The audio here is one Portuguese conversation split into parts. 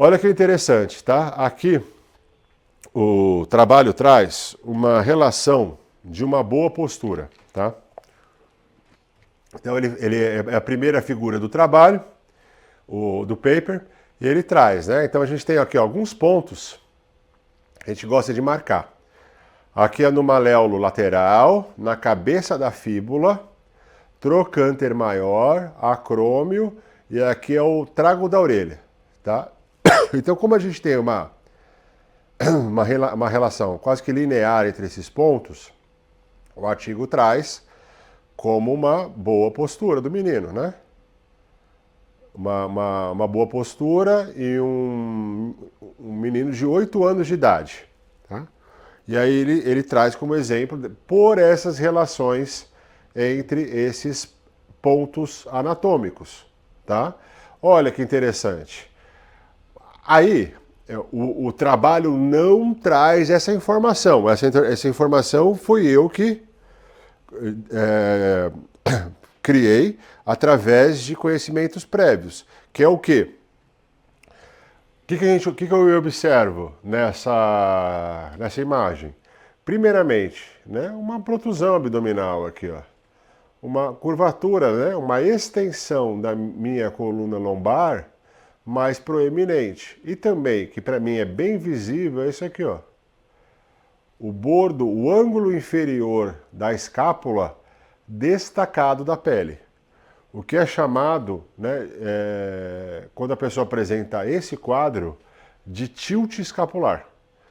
Olha que interessante, tá? Aqui o trabalho traz uma relação de uma boa postura, tá? Então ele é a primeira figura do trabalho, do paper, e ele traz, né? Então a gente tem aqui alguns pontos que a gente gosta de marcar. Aqui é no maléolo lateral, na cabeça da fíbula, trocânter maior, acrômio, e aqui é o trago da orelha, tá? Então, como a gente tem uma relação quase que linear entre esses pontos, o artigo traz como uma boa postura do menino, né? Uma boa postura e um menino de 8 anos de idade, tá? E aí ele traz como exemplo por essas relações entre esses pontos anatômicos, tá? Olha que interessante. Aí, o trabalho não traz essa informação. Essa informação fui eu que criei através de conhecimentos prévios. Que é o quê? O que eu observo nessa imagem? Primeiramente, né, uma protusão abdominal aqui, ó. Uma curvatura, né, uma extensão da minha coluna lombar mais proeminente. E também, que para mim é bem visível, é isso aqui, ó. O bordo, o ângulo inferior da escápula destacado da pele. O que é chamado, né, quando a pessoa apresenta esse quadro, de tilt escapular.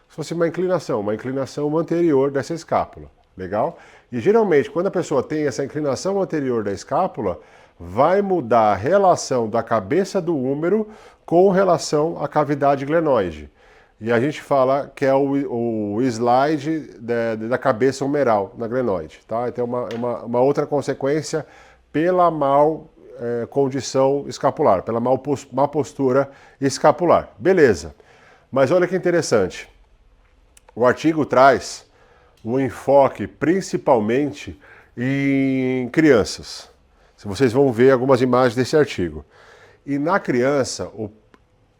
Se fosse uma inclinação anterior dessa escápula. Legal? E geralmente, quando a pessoa tem essa inclinação anterior da escápula, vai mudar a relação da cabeça do úmero com relação à cavidade glenoide. E a gente fala que é o slide da cabeça humeral na glenoide. Tá? Então, uma outra consequência pela condição escapular, pela má postura escapular. Beleza. Mas olha que interessante. O artigo traz um enfoque principalmente em crianças. Se vocês vão ver algumas imagens desse artigo. E na criança, o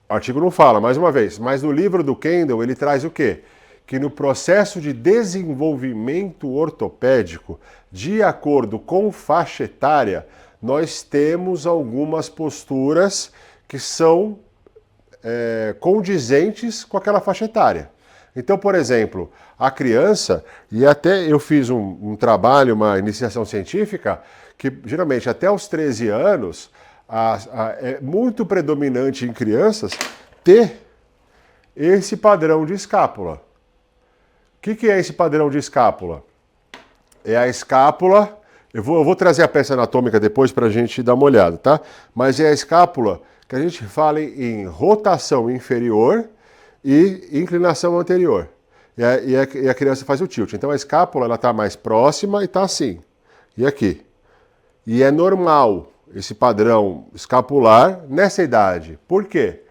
artigo não fala, mais uma vez, mas no livro do Kendall ele traz o quê? Que no processo de desenvolvimento ortopédico, de acordo com faixa etária, nós temos algumas posturas que são condizentes com aquela faixa etária. Então, por exemplo, a criança, e até eu fiz um trabalho, uma iniciação científica, que geralmente até os 13 anos, é muito predominante em crianças ter esse padrão de escápula. O que é esse padrão de escápula? É a escápula, eu vou trazer a peça anatômica depois para a gente dar uma olhada, tá? Mas é a escápula que a gente fala em rotação inferior e inclinação anterior. E a criança faz o tilt. Então a escápula está mais próxima e está assim. E aqui. E é normal esse padrão escapular nessa idade. Por quê?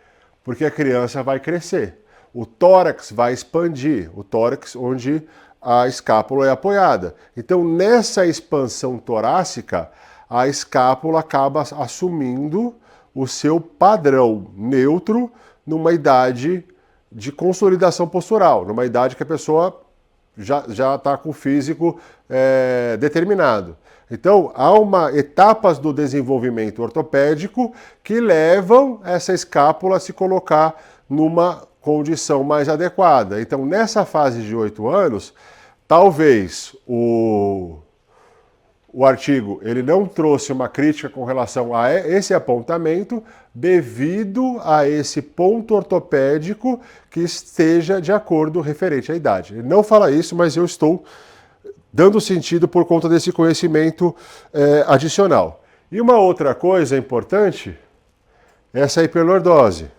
Porque a criança vai crescer. O tórax vai expandir. O tórax onde a escápula é apoiada. Então nessa expansão torácica, a escápula acaba assumindo o seu padrão neutro numa idade de consolidação postural, numa idade que a pessoa já está com o físico determinado. Então, há etapas do desenvolvimento ortopédico que levam essa escápula a se colocar numa condição mais adequada. Então, nessa fase de 8 anos, talvez o artigo ele não trouxe uma crítica com relação a esse apontamento devido a esse ponto ortopédico que esteja de acordo referente à idade. Ele não fala isso, mas eu estou dando sentido por conta desse conhecimento adicional. E uma outra coisa importante é essa hiperlordose.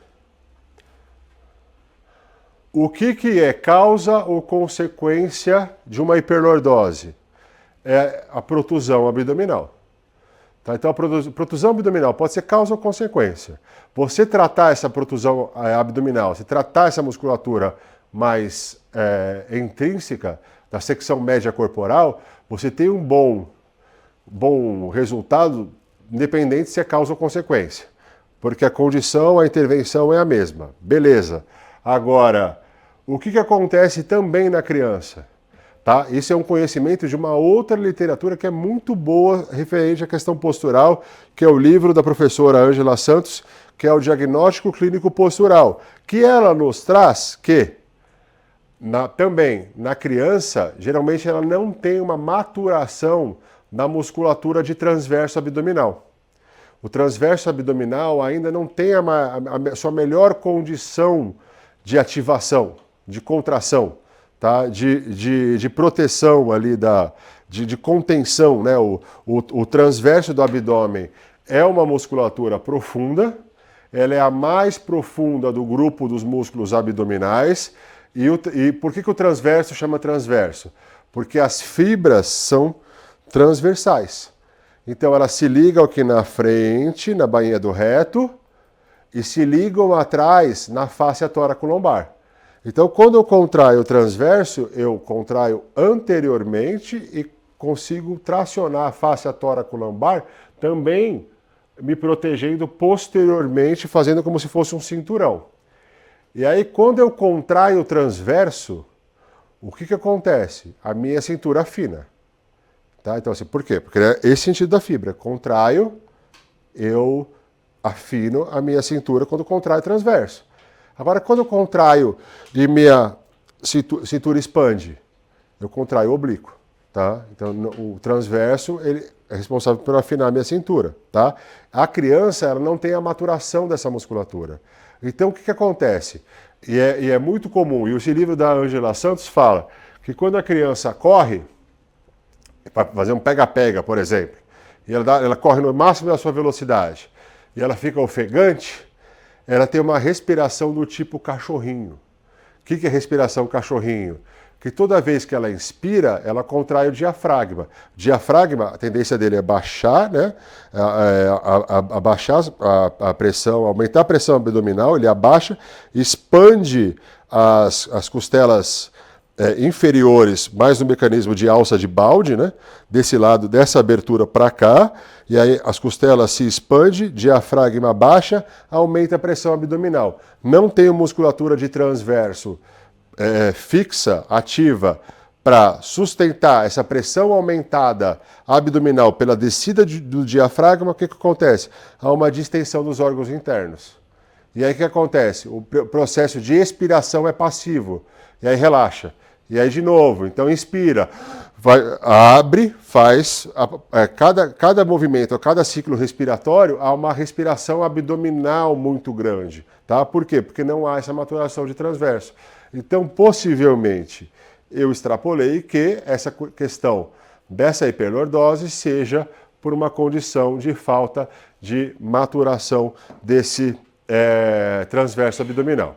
O que é causa ou consequência de uma hiperlordose? É a protusão abdominal. Tá? Então, a protusão abdominal pode ser causa ou consequência. Você tratar essa protusão abdominal, você tratar essa musculatura mais intrínseca da secção média corporal, você tem um bom resultado, independente se é causa ou consequência. porque a condição, a intervenção é a mesma. Beleza. Agora, o que acontece também na criança? Tá? Isso é um conhecimento de uma outra literatura que é muito boa referente à questão postural, que é o livro da professora Ângela Santos, que é o Diagnóstico Clínico Postural, que ela nos traz que também na criança, geralmente ela não tem uma maturação da musculatura de transverso abdominal. O transverso abdominal ainda não tem a sua melhor condição de ativação, de contração, tá? de proteção ali, de contenção. Né? O transverso do abdômen é uma musculatura profunda, ela é a mais profunda do grupo dos músculos abdominais. E por que o transverso chama transverso? Porque as fibras são transversais. Então elas se ligam aqui na frente, na bainha do reto, e se ligam atrás na face tóraco-lombar. Então quando eu contraio o transverso, eu contraio anteriormente e consigo tracionar a face tóraco-lombar, também me protegendo posteriormente, fazendo como se fosse um cinturão. E aí quando eu contraio o transverso, o que acontece? A minha cintura afina. Tá? Então, assim, por quê? Porque é esse sentido da fibra. Contraio, eu afino a minha cintura quando contraio o transverso. Agora, quando eu contraio e minha cintura expande, eu contraio o oblíquo. Tá? Então, o transverso ele é responsável por afinar a minha cintura. Tá? A criança ela não tem a maturação dessa musculatura. Então, o que acontece? E é muito comum, e esse livro da Ângela Santos fala que quando a criança corre, para fazer um pega-pega, por exemplo, e ela corre no máximo da sua velocidade, e ela fica ofegante, ela tem uma respiração do tipo cachorrinho. O que é respiração cachorrinho? Que toda vez que ela inspira, ela contrai o diafragma. O diafragma, a tendência dele é baixar, né? Abaixar a pressão, aumentar a pressão abdominal, ele abaixa, expande as costelas inferiores, mais no mecanismo de alça de balde, né? Desse lado, dessa abertura para cá, e aí as costelas se expandem, diafragma baixa, aumenta a pressão abdominal. Não tem musculatura de transverso fixa, ativa, para sustentar essa pressão aumentada abdominal pela descida do diafragma, o que acontece? Há uma distensão dos órgãos internos. E aí o que acontece? O processo de expiração é passivo, e aí relaxa. E aí de novo, então inspira, abre, faz, cada movimento, cada ciclo respiratório, há uma respiração abdominal muito grande. Tá? Por quê? Porque não há essa maturação de transverso. Então, possivelmente, eu extrapolei que essa questão dessa hiperlordose seja por uma condição de falta de maturação desse transverso abdominal.